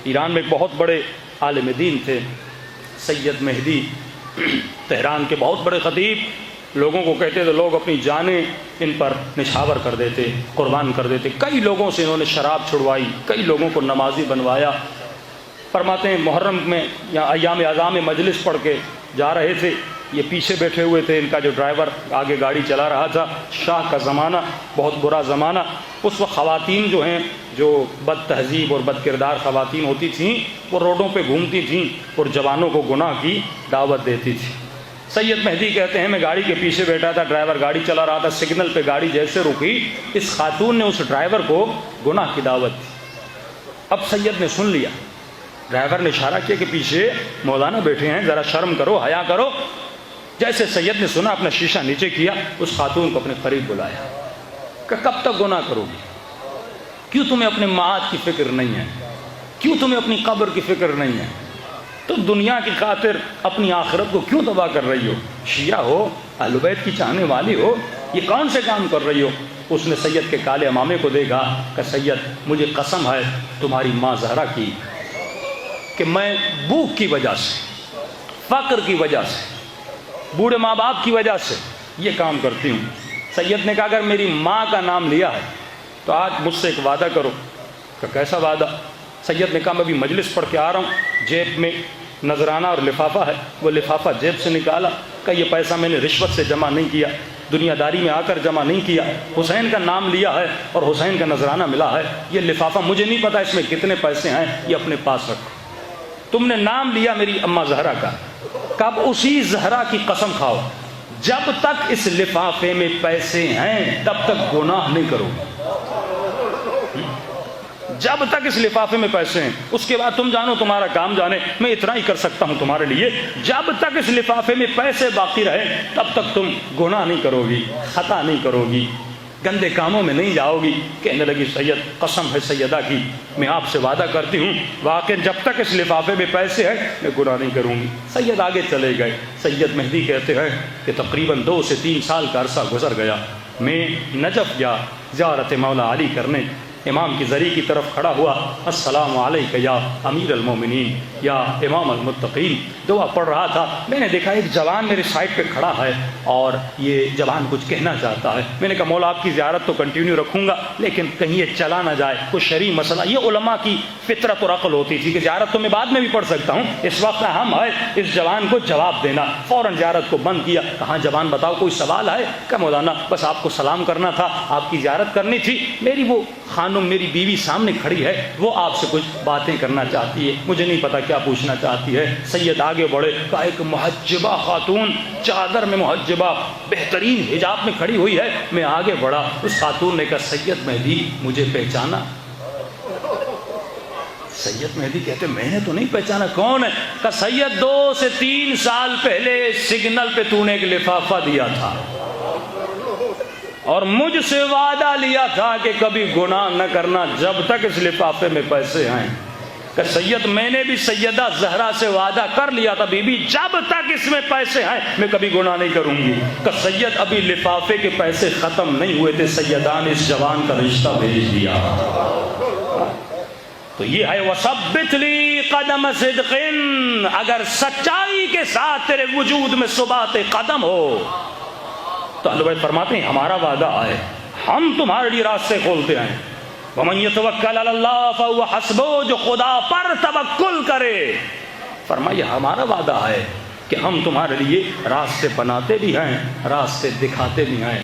ایران میں ایک بہت بڑے عالم دین تھے سید مہدی، تہران کے بہت بڑے خطیب، لوگوں کو کہتے تھے، لوگ اپنی جانیں ان پر نچھاور کر دیتے، قربان کر دیتے۔ کئی لوگوں سے انہوں نے شراب چھڑوائی، کئی لوگوں کو نمازی بنوایا۔ فرماتے ہیں محرم میں یا ایام اعظام میں مجلس پڑھ کے جا رہے تھے، یہ پیچھے بیٹھے ہوئے تھے، ان کا جو ڈرائیور آگے گاڑی چلا رہا تھا۔ شاہ کا زمانہ، بہت برا زمانہ، اس وقت خواتین جو ہیں، جو بد تہذیب اور بد کردار خواتین ہوتی تھیں، وہ روڈوں پہ گھومتی تھیں اور جوانوں کو گناہ کی دعوت دیتی تھی۔ سید مہدی کہتے ہیں میں گاڑی کے پیچھے بیٹھا تھا، ڈرائیور گاڑی چلا رہا تھا، سگنل پہ گاڑی جیسے رکی، اس خاتون نے اس ڈرائیور کو گناہ کی دعوت دی۔ اب سید نے سن لیا، ڈرائیور نے اشارہ کیا کہ پیچھے مولانا بیٹھے ہیں، ذرا شرم کرو، حیا کرو۔ جیسے سید نے سنا، اپنا شیشہ نیچے کیا، اس خاتون کو اپنے قریب بلایا کہ کب تک گناہ کرو گی؟ کیوں تمہیں اپنے معاد کی فکر نہیں ہے؟ کیوں تمہیں اپنی قبر کی فکر نہیں ہے؟ تم دنیا کی خاطر اپنی آخرت کو کیوں تباہ کر رہی ہو؟ شیعہ ہو، اہل بیت کی چاہنے والی ہو، یہ کون سے کام کر رہی ہو؟ اس نے سید کے کالے امامے کو دیکھا کہ سید مجھے قسم ہے تمہاری ماں زہرا کی کہ میں بھوک کی وجہ سے، فقر کی وجہ سے، بوڑھے ماں باپ کی وجہ سے یہ کام کرتی ہوں۔ سید نے کہا اگر میری ماں کا نام لیا ہے تو آج مجھ سے ایک وعدہ کرو۔ کہ کیسا وعدہ؟ سید نے کہا میں ابھی مجلس پڑھ کے آ رہا ہوں، جیب میں نذرانہ اور لفافہ ہے، وہ لفافہ جیب سے نکالا کہ یہ پیسہ میں نے رشوت سے جمع نہیں کیا، دنیا داری میں آ کر جمع نہیں کیا، حسین کا نام لیا ہے اور حسین کا نذرانہ ملا ہے، یہ لفافہ مجھے نہیں پتا اس میں کتنے پیسے ہیں، یہ اپنے پاس رکھو۔ تم نے نام لیا میری اماں زہرا کا، کب اسی زہرا کی قسم کھاؤ جب تک اس لفافے میں پیسے ہیں تب تک گناہ نہیں کرو، جب تک اس لفافے میں پیسے ہیں، اس کے بعد تم جانو تمہارا کام جانے، میں اتنا ہی کر سکتا ہوں تمہارے لیے، جب تک اس لفافے میں پیسے باقی رہے تب تک تم گناہ نہیں کرو گی، خطا نہیں کرو گی، گندے کاموں میں نہیں جاؤ گی۔ کہنے لگی سید قسم ہے سیدہ کی میں آپ سے وعدہ کرتی ہوں واقعی جب تک اس لفافے میں پیسے ہیں میں گناہ نہیں کروں گی۔ سید آگے چلے گئے۔ سید مہدی کہتے ہیں کہ تقریباً 2 سے 3 سال کا عرصہ گزر گیا، میں نجف گیا زیارت مولا علی کرنے، امام کی زری کی طرف کھڑا ہوا، السلام علیکہ یا امیر المومنین یا امام المتقین، دعا پڑھ رہا تھا۔ میں نے دیکھا ایک جوان میرے سائڈ پہ کھڑا ہے اور یہ جوان کچھ کہنا چاہتا ہے۔ میں نے کہا مولا آپ کی زیارت تو کنٹینیو رکھوں گا لیکن کہیں یہ چلا نہ جائے، کوئی شرعی مسئلہ۔ یہ علماء کی فطرت اور عقل ہوتی تھی کہ زیارت تو میں بعد میں بھی پڑھ سکتا ہوں، اس وقت اہم ہے اس جوان کو جواب دینا۔ فوراً زیارت کو بند کیا، کہاں جوان بتاؤ کوئی سوال ہے؟ کہ مولانا بس آپ کو سلام کرنا تھا، آپ کی زیارت کرنی تھی، میری وہ خانم میری بیوی سامنے کھڑی ہے، وہ آپ سے کچھ باتیں کرنا چاہتی ہے، مجھے نہیں پتا کیا پوچھنا چاہتی ہے۔ سید آگے بڑھے، کہا ایک محجبہ خاتون چادر میں محجبہ بہترین حجاب میں کھڑی ہوئی ہے۔ میں آگے بڑھا، اس خاتون نے کہا سید مہدی مجھے پہچانا؟ سید مہدی کہتے میں نے تو نہیں پہچانا، کون ہے؟ کہا سید 2 سے 3 سال پہلے سگنل پہ تو نے ایک لفافہ دیا تھا اور مجھ سے وعدہ لیا تھا کہ کبھی گناہ نہ کرنا جب تک اس لفافے میں پیسے ہیں۔ کہ سید میں نے بھی سیدہ زہرا سے وعدہ کر لیا تھا، بی بی جب تک اس میں پیسے ہیں میں کبھی گناہ نہیں کروں گی۔ کہ سید ابھی لفافے کے پیسے ختم نہیں ہوئے تھے، سیدہ نے اس جوان کا رشتہ بھیج دیا۔ تو یہ ہے وَثَبِّتْ لِي قَدَمَ صِدْقٍ، اگر سچائی کے ساتھ تیرے وجود میں ثبات قدم ہو تو اہل بیت فرماتے ہیں ہمارا وعدہ ہے، ہم تمہارے لیے راستے کھولتے ہیں۔ وَمَن يَتَوَكَّلْ عَلَى اللَّهِ فَهُوَ حَسْبُهُ، جو خدا پر توکل کرے، فرمایا ہمارا وعدہ ہے کہ ہم تمہارے لیے راستے بناتے بھی ہیں، راستے دکھاتے بھی ہیں۔